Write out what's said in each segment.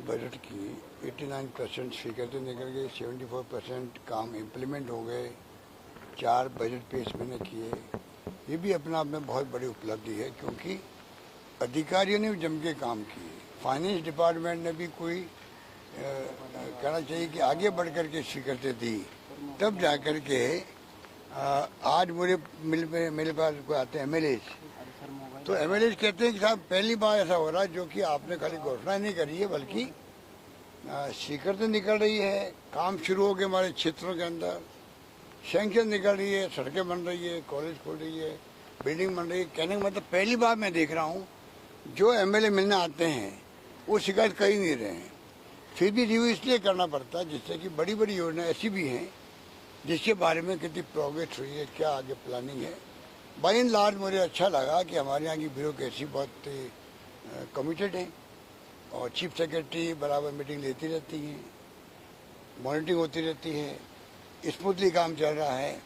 Budget की 89% स्वीकृति निकल गई, 74% काम इम्प्लीमेंट हो गए, 4 बजट पेश मैंने किए। ये भी अपना आप में बहुत बड़ी उपलब्धि है, क्योंकि अधिकारियों ने भी जम के काम किए। फाइनेंस डिपार्टमेंट ने भी कोई कहना चाहिए कि आगे बढ़ कर के स्वीकृति दी, तब जा कर के आज मेरे पास कोई आते हैं एमएलए, तो एमएलए कहते हैं कि साहब पहली बार ऐसा हो रहा है जो कि आपने खाली घोषणा नहीं करी है, बल्कि स्वीकृति निकल रही है, काम शुरू हो गए हमारे क्षेत्रों के अंदर, सैंक्शन निकल रही है, सड़कें बन रही है, कॉलेज खोल रही है, बिल्डिंग बन रही है। कहने का मतलब पहली बार मैं देख रहा हूँ जो एमएलए मिलने आते हैं वो शिकायत कर ही नहीं रहे हैं। फिर भी रिव्यू इसलिए करना पड़ता है जिससे कि बड़ी बड़ी योजना ऐसी भी हैं जिसके बारे में कितनी प्रोग्रेस हुई है, क्या आगे प्लानिंग है। बाई एंड लार्ज मुझे अच्छा लगा कि हमारे यहाँ की ब्यूरोक्रेसी बहुत कमिटेड है और चीफ सेक्रेटरी बराबर मीटिंग लेती रहती हैं, मॉनिटरिंग होती रहती है, स्मूथली काम चल रहा है।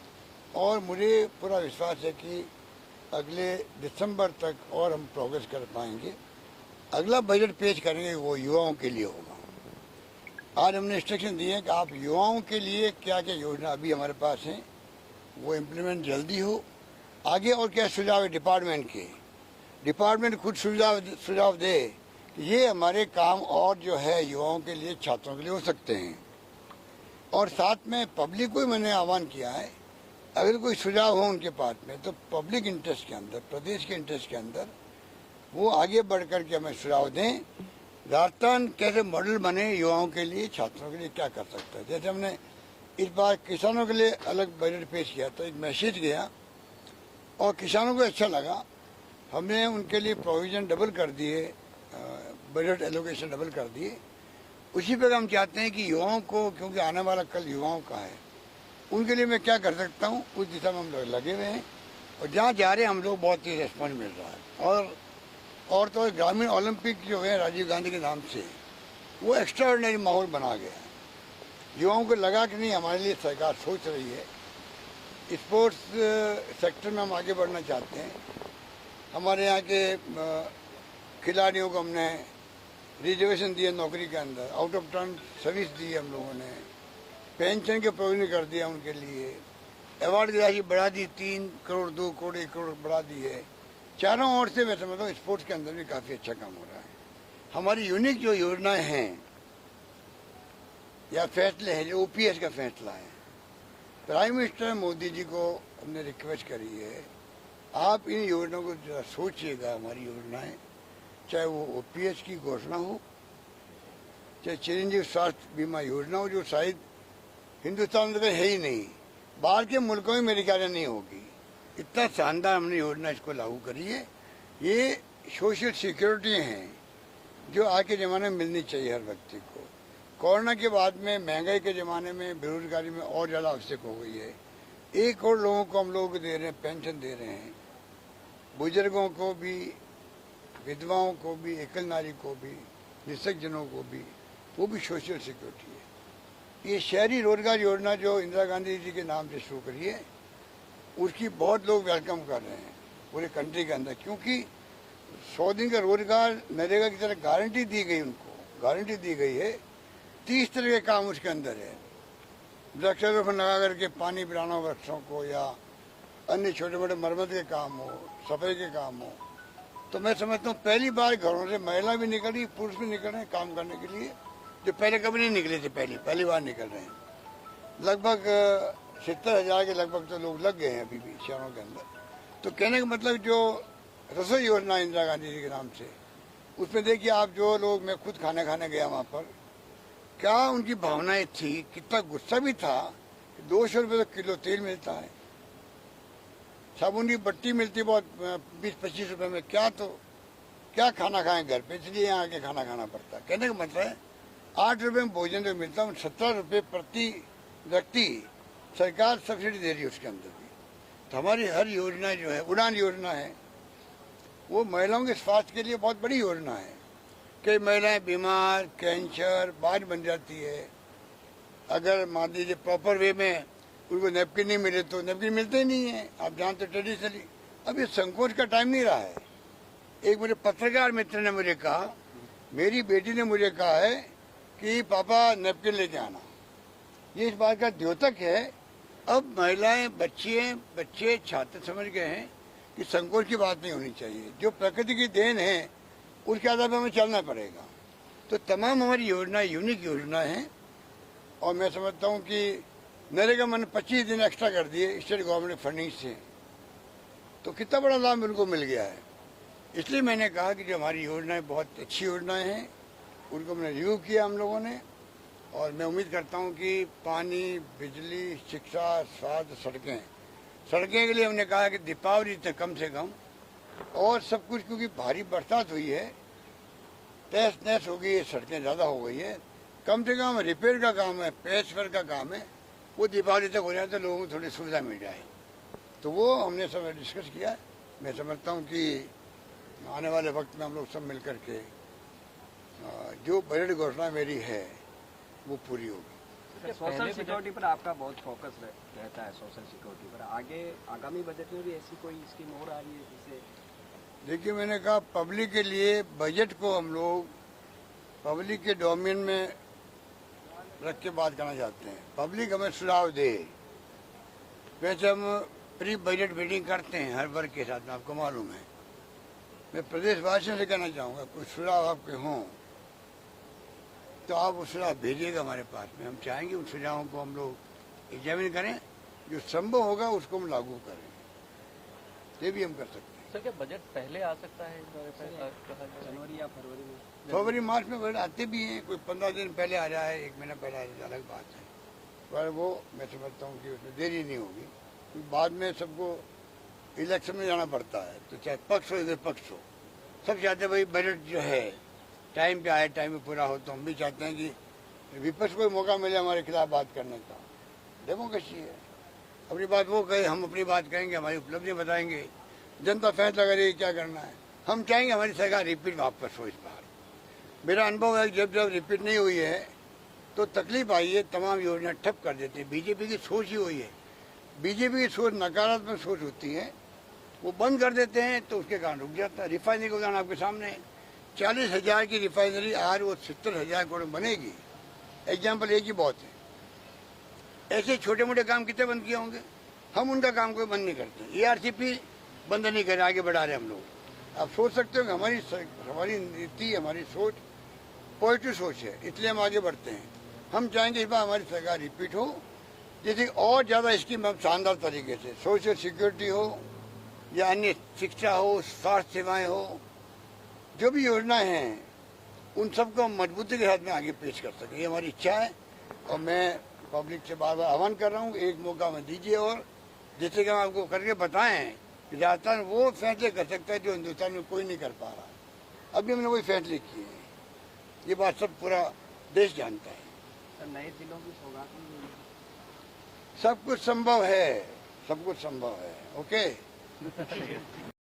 और मुझे पूरा विश्वास है कि अगले दिसंबर तक और हम प्रोग्रेस कर पाएंगे। अगला बजट पेश करेंगे वो युवाओं के लिए होगा। आज हमने इंस्ट्रक्शन दिए हैं कि आप युवाओं के लिए क्या क्या योजना अभी हमारे पास हैं वो इम्प्लीमेंट जल्दी हो। आगे और क्या सुझाव है डिपार्टमेंट के, डिपार्टमेंट खुद सुझाव दे कि ये हमारे काम और जो है युवाओं के लिए, छात्रों के लिए हो सकते हैं। और साथ में पब्लिक को भी मैंने आह्वान किया है, अगर कोई सुझाव हो उनके पास में तो पब्लिक इंटरेस्ट के अंदर, प्रदेश के इंटरेस्ट के अंदर वो आगे बढ़ कर के हमें सुझाव दें। राजस्थान कैसे मॉडल बने युवाओं के लिए, छात्रों के लिए क्या कर सकता है। जैसे हमने इस बार किसानों के लिए अलग बजट पेश किया तो एक मैसेज गया और किसानों को अच्छा लगा। हमने उनके लिए प्रोविजन डबल कर दिए, बजट एलोकेशन डबल कर दिए। उसी पर हम चाहते हैं कि युवाओं को, क्योंकि आने वाला कल युवाओं का है, उनके लिए मैं क्या कर सकता हूँ उस दिशा में हम लोग लगे हुए हैं। और जहाँ जा रहे हैं हम लोग बहुत ही रेस्पॉन्स मिल रहा है। और तो ग्रामीण ओलंपिक जो है राजीव गांधी के नाम से, वो एक्स्ट्राऑर्डिनरी माहौल बना गया है। युवाओं को लगा कि नहीं हमारे लिए सरकार सोच रही है। स्पोर्ट्स सेक्टर में हम आगे बढ़ना चाहते हैं। हमारे यहाँ के खिलाड़ियों को हमने रिजर्वेशन दिए नौकरी के अंदर, आउट ऑफ टर्न सर्विस दी हम लोगों ने, पेंशन के प्रोविजन कर दिया उनके लिए, अवार्ड की राशि बढ़ा दी, 3 करोड़ 2 करोड़ 1 करोड़ बढ़ा दी है। चारों ओर से मैं समझता हूँ स्पोर्ट्स के अंदर भी काफ़ी अच्छा काम हो रहा है। हमारी यूनिक जो योजनाएं हैं या फैसले हैं, जो ओपीएस का फैसला है, प्राइम मिनिस्टर मोदी जी को हमने रिक्वेस्ट करी है, आप इन योजनाओं को जरा सोचिएगा। हमारी योजनाएं, चाहे वो ओपीएस की घोषणा हो, चाहे चिरंजीव स्वास्थ्य बीमा योजना हो, जो शायद हिंदुस्तान में है ही नहीं, बाहर के मुल्कों में मेरे ख्याल नहीं होगी। इतना शानदार हमने योजना इसको लागू करी है। ये सोशल सिक्योरिटी हैं जो आज के ज़माने में मिलनी चाहिए हर व्यक्ति को। कोरोना के बाद में, महंगाई के ज़माने में, बेरोजगारी में और ज़्यादा आवश्यक हो गई है। 1 करोड़ लोगों को हम लोग दे रहे हैं, पेंशन दे रहे हैं, बुजुर्गों को भी, विधवाओं को भी, एकल नारी को भी, निःशक्त जनों को भी, वो भी सोशल सिक्योरिटी है। ये शहरी रोजगार योजना जो इंदिरा गांधी जी के नाम से शुरू करी है, उसकी बहुत लोग वेलकम कर रहे हैं पूरे कंट्री के अंदर, क्योंकि 100 दिन का रोजगार नरेगा की तरह गारंटी दी गई, उनको गारंटी दी गई है। 30 तरह के काम उसके अंदर है। वृक्षारोपण लगा करके पानी पिलाना वृक्षों को, या अन्य छोटे मोटे मरम्मत के काम हो, सफाई के काम हो। तो मैं समझता हूँ पहली बार घरों से महिला भी निकली, पुरुष भी निकल रहे हैं काम करने के लिए, जो पहले कभी नहीं निकले थे, पहली बार निकल रहे हैं। लगभग 70,000 के लगभग तो लोग लग गए हैं अभी भी शहरों के अंदर। तो कहने का मतलब जो रसोई योजना इंदिरा गांधी जी के नाम से, उसमें देखिए आप, जो लोग, मैं खुद खाने गया वहाँ पर, क्या उनकी भावनाएं थी, कितना गुस्सा भी था। 200 रुपये तो किलो तेल मिलता है, साबुन की बट्टी मिलती बहुत 20-25 रुपये में, क्या खाना खाएं घर पे, इसलिए यहाँ आके खाना खाना पड़ता है। कहने का मतलब है 8 रुपये में भोजन जो मिलता है, 17 रुपये प्रति व्यक्ति सरकार सब्सिडी दे रही है उसके अंदर भी। तो हमारी हर योजना जो है, उड़ान योजना है, वो महिलाओं के स्वास्थ्य के लिए बहुत बड़ी योजना है। कई महिलाएं बीमार, कैंसर, बाढ़ बन जाती है। अगर मान लीजिए प्रॉपर वे में उनको नेपकिन नहीं मिले तो नेपकिन मिलते ही नहीं है, आप जानते ट्रेडिशनली। अब ये संकोच का टाइम नहीं रहा है। एक मेरे पत्रकार मित्र ने मुझे कहा, मेरी बेटी ने मुझे कहा है कि पापा नैपकिन लेके आना, ये इस बात का द्योतक है। अब महिलाएं, बच्चे छात्र समझ गए हैं कि संकोच की बात नहीं होनी चाहिए। जो प्रकृति की देन है उसके आधार पर हमें चलना पड़ेगा। तो तमाम हमारी योजना यूनिक योजना है। और मैं समझता हूँ कि नरेगा मैंने 25 दिन एक्स्ट्रा कर दिए स्टेट गवर्नमेंट फंडिंग से, तो कितना बड़ा लाभ उनको मिल गया है। इसलिए मैंने कहा कि जो हमारी योजनाएं बहुत अच्छी योजनाएं हैं, उनको मैंने रिव्यू किया हम लोगों ने। और मैं उम्मीद करता हूं कि पानी, बिजली, शिक्षा, स्वास्थ्य, सड़कें के लिए हमने कहा कि दीपावली तक कम से कम, और सब कुछ, क्योंकि भारी बरसात हुई है, तहस नहस हो गई है, सड़कें ज़्यादा हो गई है, कम से कम रिपेयर का काम है, पैच वर्क का काम है, वो दीपावली तक हो जाए तो लोगों को थोड़ी सुविधा मिल जाए। तो वो हमने सब डिस्कस किया। मैं समझता हूँ कि आने वाले वक्त में हम लोग सब मिल करके जो बजट घोषणा मेरी है वो पूरी होगी। सोशल सिक्योरिटी पर आपका बहुत फोकस रहता है, सोशल सिक्योरिटी पर आगामी बजट में भी ऐसी कोई स्कीम और आ रही है जिससे? देखिए, मैंने कहा पब्लिक के लिए बजट को हम लोग पब्लिक के डोमेन में रख के बात करना चाहते हैं। पब्लिक हमें सुझाव दे। वैसे हम प्री बजट मीटिंग करते हैं हर वर्ग के साथ में, आपको मालूम है। मैं प्रदेशवासियों से कहना चाहूँगा, कुछ सुझाव आपके हों तो आप वो सुझाव भेजिएगा हमारे पास में। हम चाहेंगे उन सुझावों को हम लोग एग्जामिन करें, जो संभव होगा उसको हम लागू करें। ये भी हम कर सकते हैं। सर, क्या बजट पहले आ सकता है जनवरी या फरवरी में? फरवरी मार्च में बजट आते भी हैं, कोई 15 दिन पहले आ जाए, 1 महीना पहले आ जाए, अलग बात है। पर वो मैं समझता हूँ कि उसमें देरी नहीं होगी, क्योंकि बाद में सबको इलेक्शन में जाना पड़ता है। तो चाहे पक्ष हो या विपक्ष हो, सब चाहते हैं भाई बजट जो है टाइम पे आए, टाइम पे पूरा हो। तो हम भी चाहते हैं कि विपक्ष को मौका मिले हमारे खिलाफ बात करने का। डेमोक्रेसी है, अपनी बात वो कहे, हम अपनी बात कहेंगे, हमारी उपलब्धि बताएंगे, जनता फैसला करेगी क्या करना है। हम चाहेंगे हमारी सरकार रिपीट वापस हो। इस बार मेरा अनुभव है, जब रिपीट नहीं हुई है तो तकलीफ आई है, तमाम योजना ठप कर देते हैं। बीजेपी की सोच ही हुई है, बीजेपी की सोच नकारात्मक सोच होती है, वो बंद कर देते हैं तो उसके कारण रुक जाता है। रिफाइनरी का उदाहरण आपके सामने है, 40,000 की रिफाइनरी आज वो 70,000 करोड़ बनेगी। एग्जाम्पल एक ही बहुत है। ऐसे छोटे मोटे काम कितने बंद किए होंगे, हम उनका काम कोई बंद नहीं करते। ARCP बंद नहीं करे, आगे बढ़ा रहे हम लोग। आप सोच सकते हो कि हमारी नीति, हमारी सोच पॉजिटिव सोच है, इसलिए हम आगे बढ़ते हैं। हम चाहेंगे इस बार हमारी सरकार रिपीट हो, जैसे और ज़्यादा स्कीम हम शानदार तरीके से, सोशल सिक्योरिटी हो या अन्य शिक्षा हो, स्वास्थ्य सेवाएं हो, जो भी योजनाएं हैं उन सबको हम मजबूती के साथ में आगे पेश कर सकें, ये हमारी इच्छा है। और मैं पब्लिक से बार बार आह्वान कर रहा हूँ, एक मौका में दीजिए। और जैसे कि हम आपको करके बताएं कि राजस्थान वो फैसले कर सकता है जो हिंदुस्तान में कोई नहीं कर पा रहा। अभी हमने वही फैसले किए हैं, ये बात सब पूरा देश जानता है। नए जिलों की सौगात में सब कुछ संभव है, सब कुछ संभव है। ओके।